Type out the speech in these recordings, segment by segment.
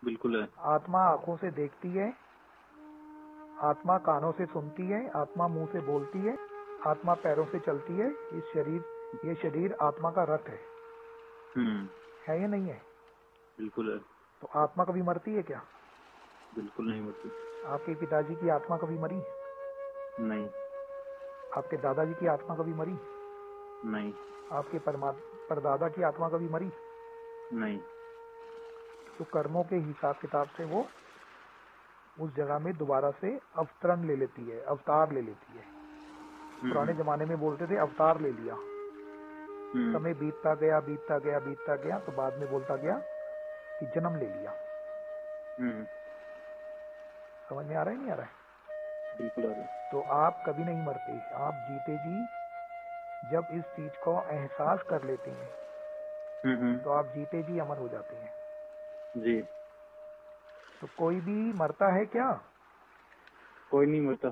बिल्कुल है। आत्मा आंखों से देखती है, आत्मा कानों से सुनती है, आत्मा मुंह से बोलती है, आत्मा पैरों से चलती है। ये शरीर आत्मा का रथ है या नहीं है? बिल्कुल है। तो आत्मा कभी मरती है क्या? बिल्कुल नहीं मरती। आपके पिताजी की आत्मा कभी मरी? नहीं। आपके दादाजी की आत्मा कभी मरी? नहीं। आपके परदादा की आत्मा कभी मरी? नहीं। तो कर्मों के हिसाब किताब से वो उस जगह में दोबारा से अवतरण ले लेती है, अवतार ले लेती है। पुराने हम्म। जमाने में बोलते थे अवतार ले लिया। हम्म। समय बीतता गया बीतता गया बीतता गया, तो बाद में बोलता गया कि जन्म ले लिया। हम्म। समझ में आ रहा है नहीं आ रहा है? बिल्कुल आ रहा है। तो आप कभी नहीं मरते, आप जीते जी जब इस चीज को एहसास कर लेते हैं तो आप जीते जी अमर हो जाते हैं। जी। तो कोई भी मरता है क्या? कोई नहीं मरता।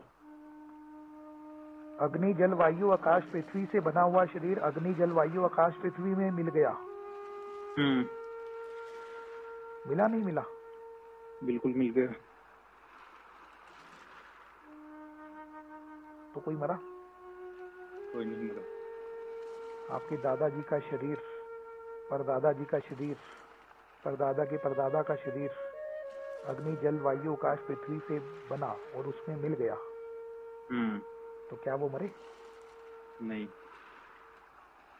अग्नि जल वायु आकाश पृथ्वी से बना हुआ शरीर अग्नि जल वायु आकाश पृथ्वी में मिल गया, हम्म। मिला नहीं मिला? बिल्कुल मिल गया। तो कोई मरा? कोई नहीं मरा। आपके दादाजी का शरीर, परदादा जी का शरीर, परदादा के परदादा का शरीर अग्नि जल वायु आकाश पृथ्वी से बना और उसमें मिल गया, हम्म। तो क्या वो मरे? नहीं।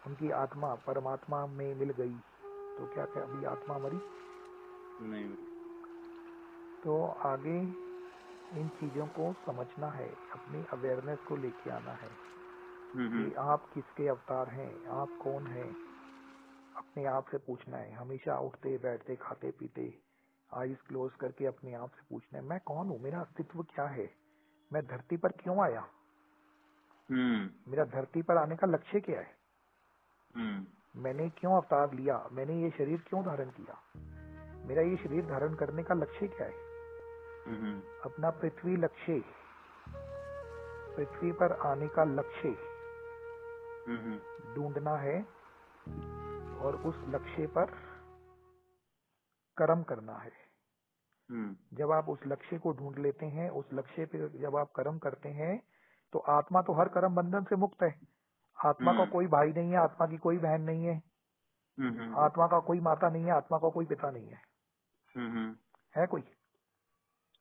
उनकी आत्मा परमात्मा में मिल गई, तो क्या क्या अभी आत्मा मरी? नहीं मरी। तो आगे इन चीजों को समझना है, अपनी अवेयरनेस को लेके आना है कि हम्म। आप किसके अवतार हैं, आप कौन हैं। अपने आप से पूछना है, हमेशा उठते बैठते खाते पीते आईज क्लोज करके अपने आप से पूछना है, मैं कौन हूँ, मेरा अस्तित्व क्या है, मैं धरती पर क्यों आया, हम्म। मेरा धरती पर आने का लक्ष्य क्या है, हम्म। मैंने क्यों अवतार लिया, मैंने ये शरीर क्यों धारण किया, मेरा ये शरीर धारण करने का लक्ष्य क्या है। हम्म। अपना पृथ्वी लक्ष्य, पृथ्वी पर आने का लक्ष्य हम्म। ढूंढना है और उस लक्ष्य पर कर्म करना है। हम्म। जब आप उस लक्ष्य को ढूंढ लेते हैं, उस लक्ष्य पे जब आप कर्म करते हैं, तो आत्मा तो हर कर्म बंधन से मुक्त है। आत्मा का हम्म। कोई भाई नहीं है, आत्मा की कोई बहन नहीं है, हम्म। आत्मा का कोई माता नहीं है, आत्मा का कोई पिता नहीं है। हम्म। है कोई?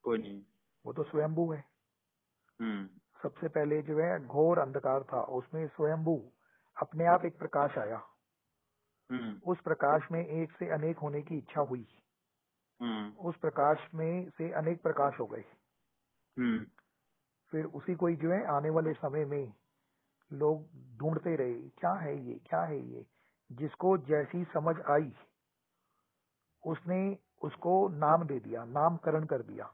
कोई नहीं। वो तो स्वयंभू है। हम्म। सबसे पहले जो है घोर अंधकार था, उसमें स्वयंभू अपने आप एक प्रकाश आया, हम्म। उस प्रकाश में एक से अनेक होने की इच्छा हुई, हम्म। उस प्रकाश में से अनेक प्रकाश हो गए। हम्म। फिर उसी को ही जो है आने वाले समय में लोग ढूंढते रहे, क्या है ये, क्या है ये। जिसको जैसी समझ आई उसने उसको नाम दे दिया, नामकरण कर दिया।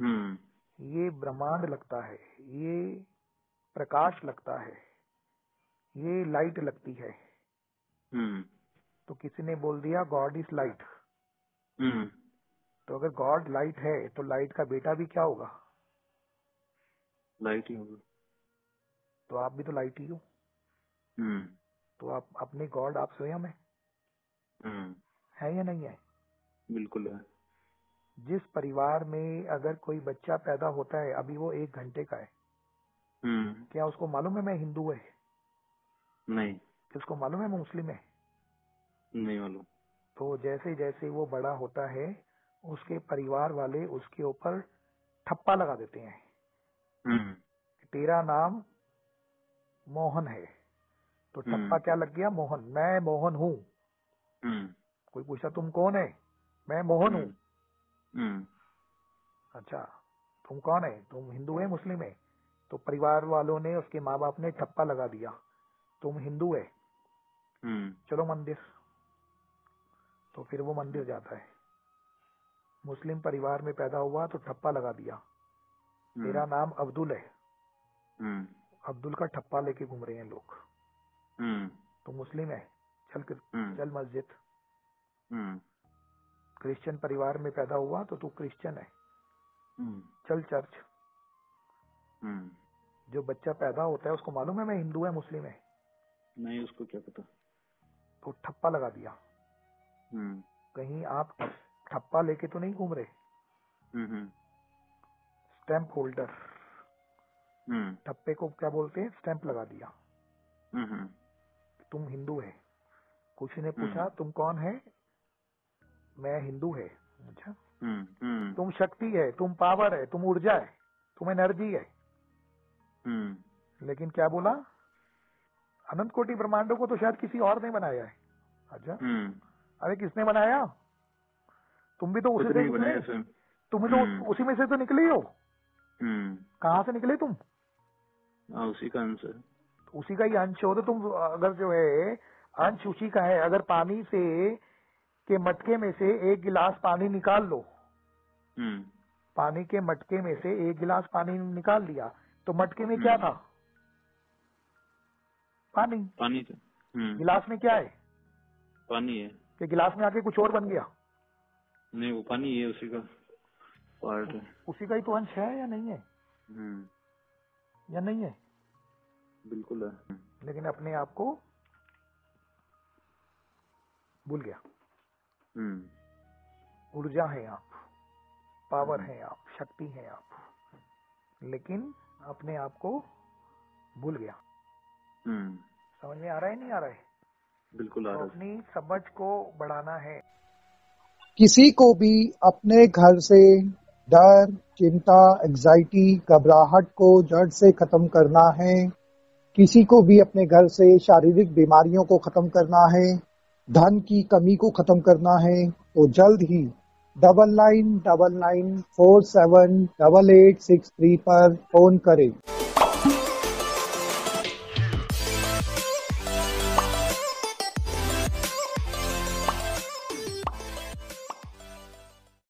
हम्म। ये ब्रह्मांड लगता है, ये प्रकाश लगता है, ये लाइट लगती है। हम्म। तो किसी ने बोल दिया गॉड इज लाइट। हम्म। तो अगर गॉड लाइट है तो लाइट का बेटा भी क्या होगा? लाइट ही होगा। तो आप भी तो लाइट ही हो। हम्म। तो आप अपने गॉड आप स्वयं हम्म। है या नहीं है? बिल्कुल है। जिस परिवार में अगर कोई बच्चा पैदा होता है, अभी वो 1 घंटे का है, हम्म। क्या उसको मालूम है मैं हिंदू है? नहीं। किसको मालूम है मैं मुस्लिम है? नहीं मालूम। तो जैसे जैसे वो बड़ा होता है, उसके परिवार वाले उसके ऊपर ठप्पा लगा देते हैं हम्म। कि तेरा नाम मोहन है। तो ठप्पा हम्म। क्या लग गया? मोहन, मैं मोहन हूँ। हम्म। कोई पूछा तुम कौन है? मैं मोहन हूँ। हम्म। हम्म। अच्छा, तुम कौन है? तुम हिंदू है मुस्लिम है? तो परिवार वालों ने, उसके माँ बाप ने ठप्पा लगा दिया, तुम हिंदू है, हम्म। चलो मंदिर। तो फिर वो मंदिर जाता है। मुस्लिम परिवार में पैदा हुआ तो ठप्पा लगा दिया, हम्म। तेरा नाम अब्दुल है। हम्म। अब्दुल का ठप्पा लेके घूम रहे हैं लोग। हम्म। तो मुस्लिम है, चल हम्म। चल मस्जिद। हम्म। क्रिश्चियन परिवार में पैदा हुआ तो तू क्रिश्चियन है, हम्म। चल चर्च। हम्म। जो बच्चा पैदा होता है उसको मालूम है मैं हिंदू है मुस्लिम है, नहीं, उसको क्या पता। तो ठप्पा लगा दिया। हम्म। कहीं आप ठप्पा लेके तो नहीं घूम रहे, स्टैंप होल्डर। ठप्पे को क्या बोलते हैं? स्टैंप लगा दिया। तुम हिंदू है, किसी ने पूछा तुम कौन है, मैं हिंदू है। अच्छा, तुम शक्ति है, तुम पावर है, तुम ऊर्जा है, तुम एनर्जी है। लेकिन क्या बोला? अनंत कोटि ब्रह्मांडों को तो शायद किसी और ने बनाया है। अच्छा, अरे किसने बनाया? तुम भी तो उसी से निकले, तुम भी तो उसी में से तो निकले हो। कहाँ से निकले तुम? उसी का अंश है। उसी का ही अंश हो। तो तुम अगर जो है अंश उसी का है, अगर पानी से के मटके में से एक गिलास पानी निकाल लो, पानी के मटके में से एक गिलास पानी निकाल लिया, तो मटके में क्या था? पानी। पानी था। गिलास में क्या है? पानी है। कि गिलास में आके कुछ और बन गया? नहीं, वो पानी है, उसी का पार्ट है। उसी का ही तो अंश है या नहीं है? या नहीं है? बिल्कुल है। लेकिन अपने आप को भूल गया। ऊर्जा है आप, पावर है आप, शक्ति है आप, लेकिन अपने आप को भूल गया। समझ में आ रहा है नहीं आ रहा है? बिल्कुल आ रहा है। अपनी समझ को बढ़ाना है। किसी को भी अपने घर से डर, चिंता, एग्जाइटी, घबराहट को जड़ से खत्म करना है। किसी को भी अपने घर से शारीरिक बीमारियों को खत्म करना है, धन की कमी को खत्म करना है, तो जल्द ही 9999478863 पर फोन करें।